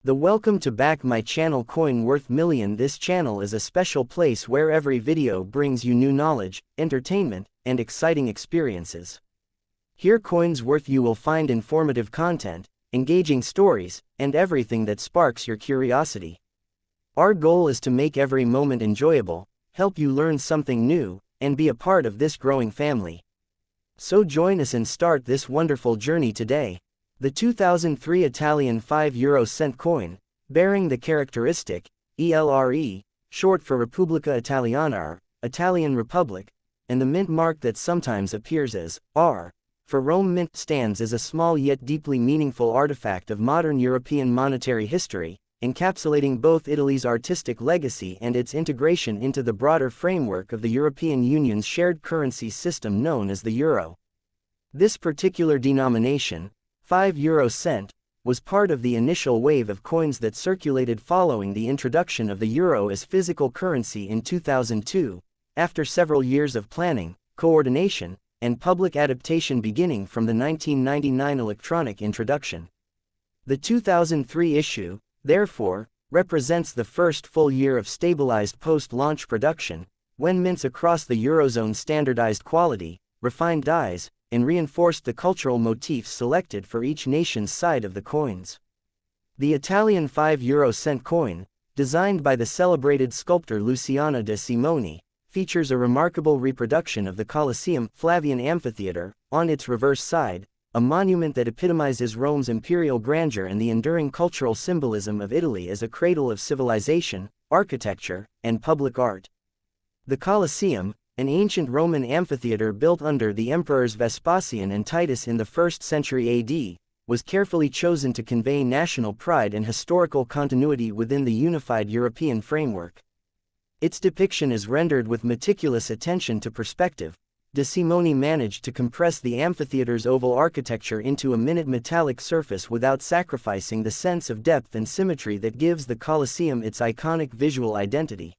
The welcome to back my channel coin worth million. This channel is a special place where every video brings you new knowledge, entertainment, and exciting experiences. Here coins worth you will find informative content, engaging stories, and everything that sparks your curiosity. Our goal is to make every moment enjoyable, help you learn something new, and be a part of this growing family. So join us and start this wonderful journey today. The 2003 Italian €5 cent coin, bearing the characteristic ELRE, short for Repubblica Italiana, Italian Republic, and the mint mark that sometimes appears as R for Rome Mint, stands as a small yet deeply meaningful artifact of modern European monetary history, encapsulating both Italy's artistic legacy and its integration into the broader framework of the European Union's shared currency system known as the euro. This particular denomination, €5 cent, was part of the initial wave of coins that circulated following the introduction of the euro as physical currency in 2002, after several years of planning, coordination, and public adaptation beginning from the 1999 electronic introduction. The 2003 issue, therefore, represents the first full year of stabilized post-launch production, when mints across the Eurozone standardized quality, refined dies, and reinforced the cultural motifs selected for each nation's side of the coins. The Italian €5 cent coin, designed by the celebrated sculptor Luciano de Simone, features a remarkable reproduction of the Colosseum Flavian Amphitheater on its reverse side, a monument that epitomizes Rome's imperial grandeur and the enduring cultural symbolism of Italy as a cradle of civilization, architecture, and public art. The Colosseum, an ancient Roman amphitheater built under the emperors Vespasian and Titus in the 1st century AD, was carefully chosen to convey national pride and historical continuity within the unified European framework. Its depiction is rendered with meticulous attention to perspective. De Simone managed to compress the amphitheater's oval architecture into a minute metallic surface without sacrificing the sense of depth and symmetry that gives the Colosseum its iconic visual identity.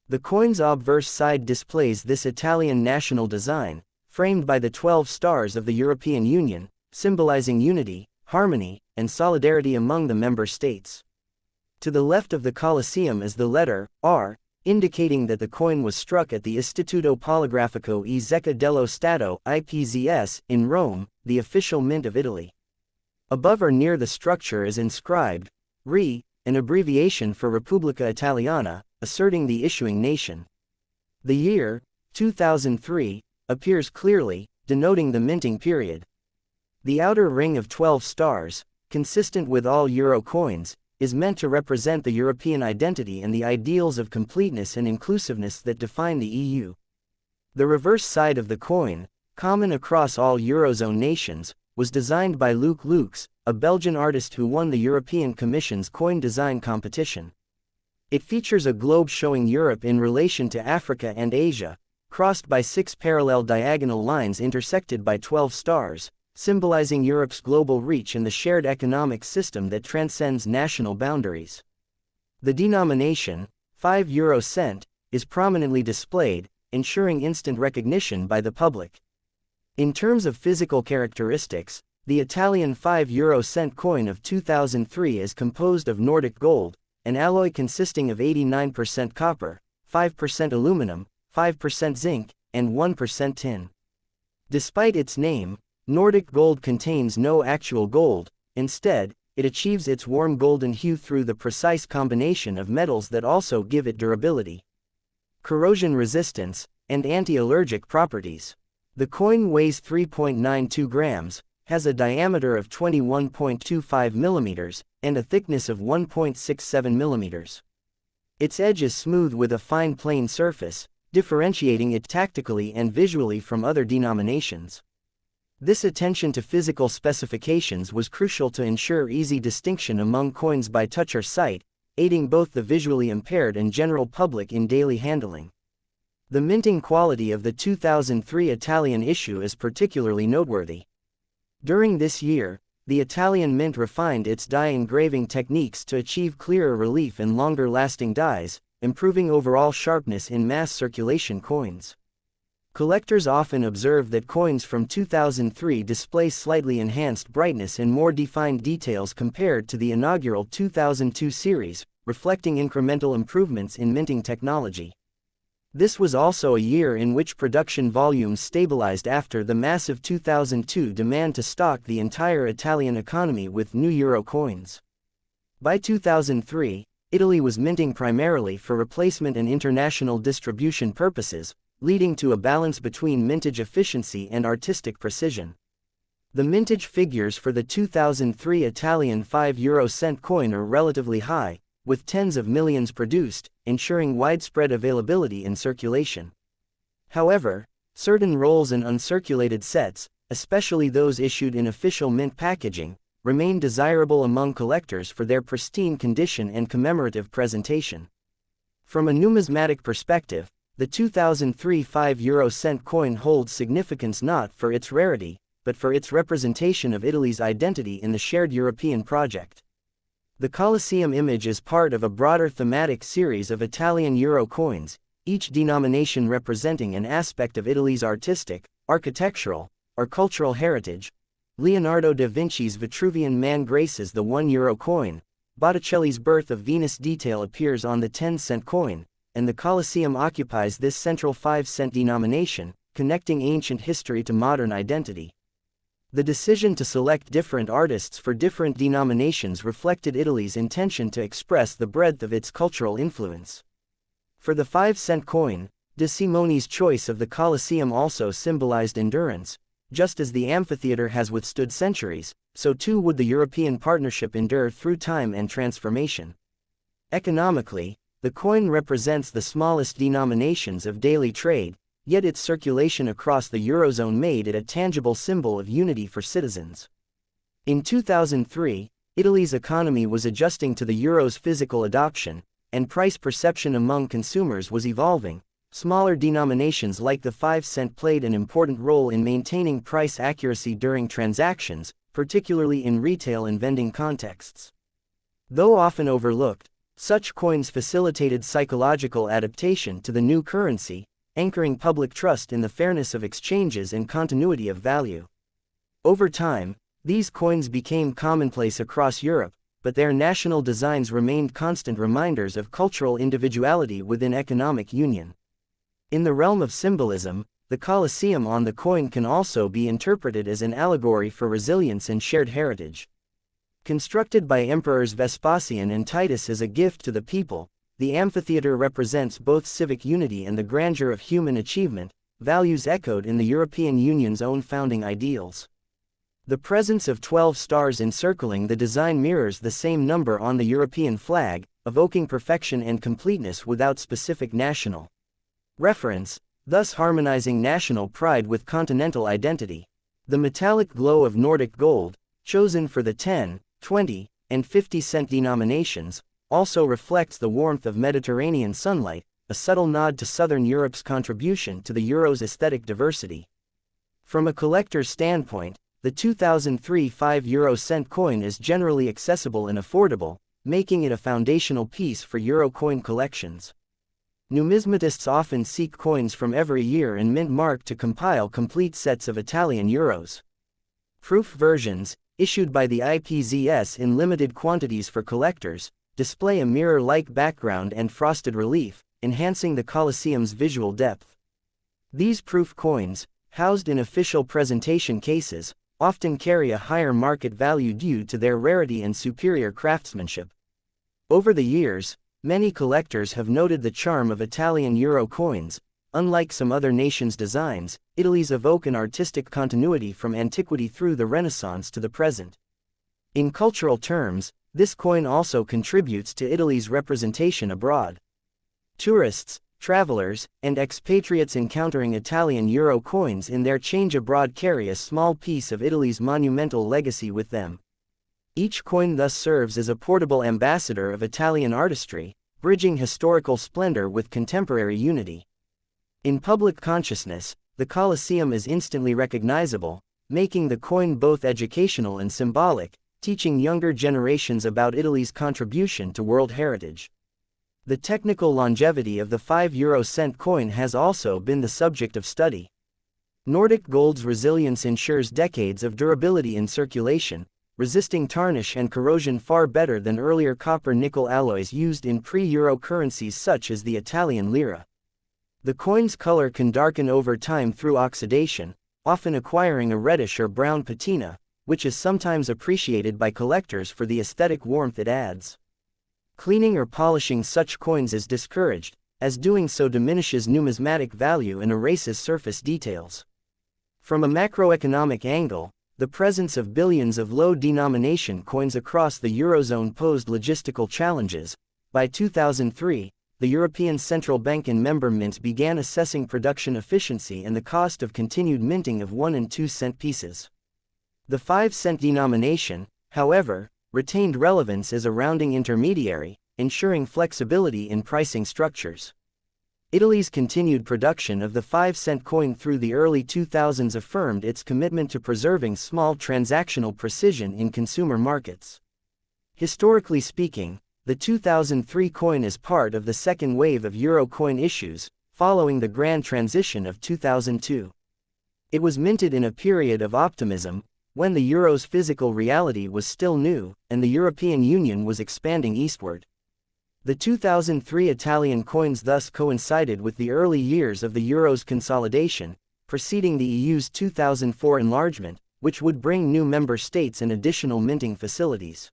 The coin's obverse side displays this Italian national design, framed by the 12 stars of the European Union, symbolizing unity, harmony, and solidarity among the member states. To the left of the Colosseum is the letter R, indicating that the coin was struck at the Istituto Poligrafico e Zecca dello Stato (IPZS) in Rome, the official mint of Italy. Above or near the structure is inscribed RE, an abbreviation for Repubblica Italiana, asserting the issuing nation. The year, 2003, appears clearly, denoting the minting period. The outer ring of 12 stars, consistent with all euro coins, is meant to represent the European identity and the ideals of completeness and inclusiveness that define the EU. The reverse side of the coin, common across all Eurozone nations, was designed by Luc Lux, a Belgian artist who won the European Commission's coin design competition. It features a globe showing Europe in relation to Africa and Asia, crossed by 6 parallel diagonal lines intersected by 12 stars, symbolizing Europe's global reach and the shared economic system that transcends national boundaries. The denomination, €5 cent, is prominently displayed, ensuring instant recognition by the public. In terms of physical characteristics, the Italian €5 cent coin of 2003 is composed of Nordic gold, an alloy consisting of 89% copper, 5% aluminum, 5% zinc, and 1% tin. Despite its name, Nordic gold contains no actual gold. Instead, it achieves its warm golden hue through the precise combination of metals that also give it durability, corrosion resistance, and anti-allergic properties. The coin weighs 3.92 grams, has a diameter of 21.25 millimeters, and a thickness of 1.67 millimeters. Its edge is smooth with a fine plane surface, differentiating it tactically and visually from other denominations. This attention to physical specifications was crucial to ensure easy distinction among coins by touch or sight, aiding both the visually impaired and general public in daily handling. The minting quality of the 2003 Italian issue is particularly noteworthy. During this year, the Italian mint refined its die engraving techniques to achieve clearer relief and longer-lasting dies, improving overall sharpness in mass circulation coins. Collectors often observe that coins from 2003 display slightly enhanced brightness and more defined details compared to the inaugural 2002 series, reflecting incremental improvements in minting technology. This was also a year in which production volumes stabilized after the massive 2002 demand to stock the entire Italian economy with new euro coins. By 2003, Italy was minting primarily for replacement and international distribution purposes, leading to a balance between mintage efficiency and artistic precision. The mintage figures for the 2003 Italian 5 euro cent coin are relatively high, with tens of millions produced, ensuring widespread availability in circulation. However, certain rolls and uncirculated sets, especially those issued in official mint packaging, remain desirable among collectors for their pristine condition and commemorative presentation. From a numismatic perspective, the 2003 5 euro cent coin holds significance not for its rarity, but for its representation of Italy's identity in the shared European project. The Colosseum image is part of a broader thematic series of Italian euro coins, each denomination representing an aspect of Italy's artistic, architectural, or cultural heritage. Leonardo da Vinci's Vitruvian Man graces the 1 euro coin, Botticelli's Birth of Venus detail appears on the 10-cent coin, and the Colosseum occupies this central 5-cent denomination, connecting ancient history to modern identity. The decision to select different artists for different denominations reflected Italy's intention to express the breadth of its cultural influence. For the 5-cent coin, De Simone's choice of the Colosseum also symbolized endurance. Just as the amphitheater has withstood centuries, so too would the European partnership endure through time and transformation. Economically, the coin represents the smallest denominations of daily trade, yet its circulation across the Eurozone made it a tangible symbol of unity for citizens. In 2003, Italy's economy was adjusting to the euro's physical adoption, and price perception among consumers was evolving. Smaller denominations like the 5-cent played an important role in maintaining price accuracy during transactions, particularly in retail and vending contexts. Though often overlooked, such coins facilitated psychological adaptation to the new currency, anchoring public trust in the fairness of exchanges and continuity of value. Over time, these coins became commonplace across Europe, but their national designs remained constant reminders of cultural individuality within economic union. In the realm of symbolism, the Colosseum on the coin can also be interpreted as an allegory for resilience and shared heritage. Constructed by Emperors Vespasian and Titus as a gift to the people, the amphitheater represents both civic unity and the grandeur of human achievement, values echoed in the European Union's own founding ideals. The presence of 12 stars encircling the design mirrors the same number on the European flag, evoking perfection and completeness without specific national reference, thus harmonizing national pride with continental identity. The metallic glow of Nordic gold, chosen for the 10, 20, and 50-cent denominations, also reflects the warmth of Mediterranean sunlight, a subtle nod to Southern Europe's contribution to the euro's aesthetic diversity. From a collector's standpoint, the 2003 5 euro cent coin is generally accessible and affordable, making it a foundational piece for euro coin collections. Numismatists often seek coins from every year and mint mark to compile complete sets of Italian euros. Proof versions, issued by the IPZS in limited quantities for collectors, display a mirror-like background and frosted relief, enhancing the Colosseum's visual depth. These proof coins, housed in official presentation cases, often carry a higher market value due to their rarity and superior craftsmanship. Over the years, many collectors have noted the charm of Italian euro coins. Unlike some other nations' designs, Italy's evoke an artistic continuity from antiquity through the Renaissance to the present. In cultural terms, this coin also contributes to Italy's representation abroad. Tourists, travelers, and expatriates encountering Italian euro coins in their change abroad carry a small piece of Italy's monumental legacy with them. Each coin thus serves as a portable ambassador of Italian artistry, bridging historical splendor with contemporary unity. In public consciousness, the Colosseum is instantly recognizable, making the coin both educational and symbolic, teaching younger generations about Italy's contribution to world heritage. The technical longevity of the 5 cent coin has also been the subject of study. Nordic gold's resilience ensures decades of durability in circulation, resisting tarnish and corrosion far better than earlier copper-nickel alloys used in pre-euro currencies such as the Italian lira. The coin's color can darken over time through oxidation, often acquiring a reddish or brown patina, which is sometimes appreciated by collectors for the aesthetic warmth it adds. Cleaning or polishing such coins is discouraged, as doing so diminishes numismatic value and erases surface details. From a macroeconomic angle, the presence of billions of low-denomination coins across the Eurozone posed logistical challenges. By 2003, the European Central Bank and member mints began assessing production efficiency and the cost of continued minting of 1 and 2 cent pieces. The 5-cent denomination, however, retained relevance as a rounding intermediary, ensuring flexibility in pricing structures. Italy's continued production of the 5-cent coin through the early 2000s affirmed its commitment to preserving small transactional precision in consumer markets. Historically speaking, the 2003 coin is part of the second wave of euro coin issues, following the grand transition of 2002. It was minted in a period of optimism, when the euro's physical reality was still new, and the European Union was expanding eastward. The 2003 Italian coins thus coincided with the early years of the euro's consolidation, preceding the EU's 2004 enlargement, which would bring new member states and additional minting facilities.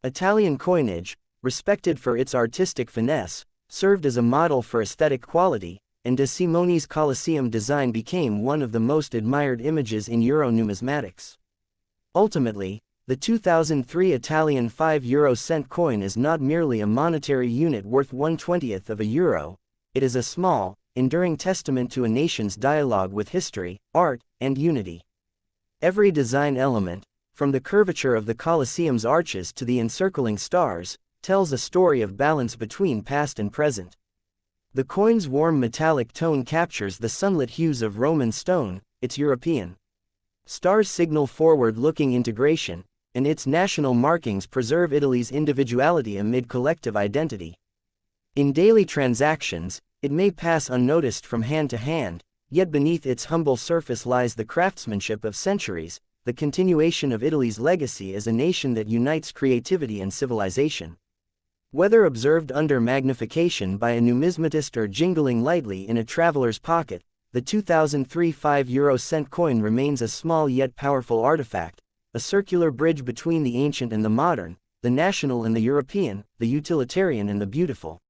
Italian coinage, respected for its artistic finesse, served as a model for aesthetic quality, and De Simone's Colosseum design became one of the most admired images in euro numismatics. Ultimately, the 2003 Italian 5-cent coin is not merely a monetary unit worth 1/20th of a euro, it is a small, enduring testament to a nation's dialogue with history, art, and unity. Every design element, from the curvature of the Colosseum's arches to the encircling stars, tells a story of balance between past and present. The coin's warm metallic tone captures the sunlit hues of Roman stone, its European stars signal forward-looking integration, and its national markings preserve Italy's individuality amid collective identity. In daily transactions, it may pass unnoticed from hand to hand, yet beneath its humble surface lies the craftsmanship of centuries, the continuation of Italy's legacy as a nation that unites creativity and civilization. Whether observed under magnification by a numismatist or jingling lightly in a traveler's pocket, the 2003 5-cent coin remains a small yet powerful artifact, a circular bridge between the ancient and the modern, the national and the European, the utilitarian and the beautiful.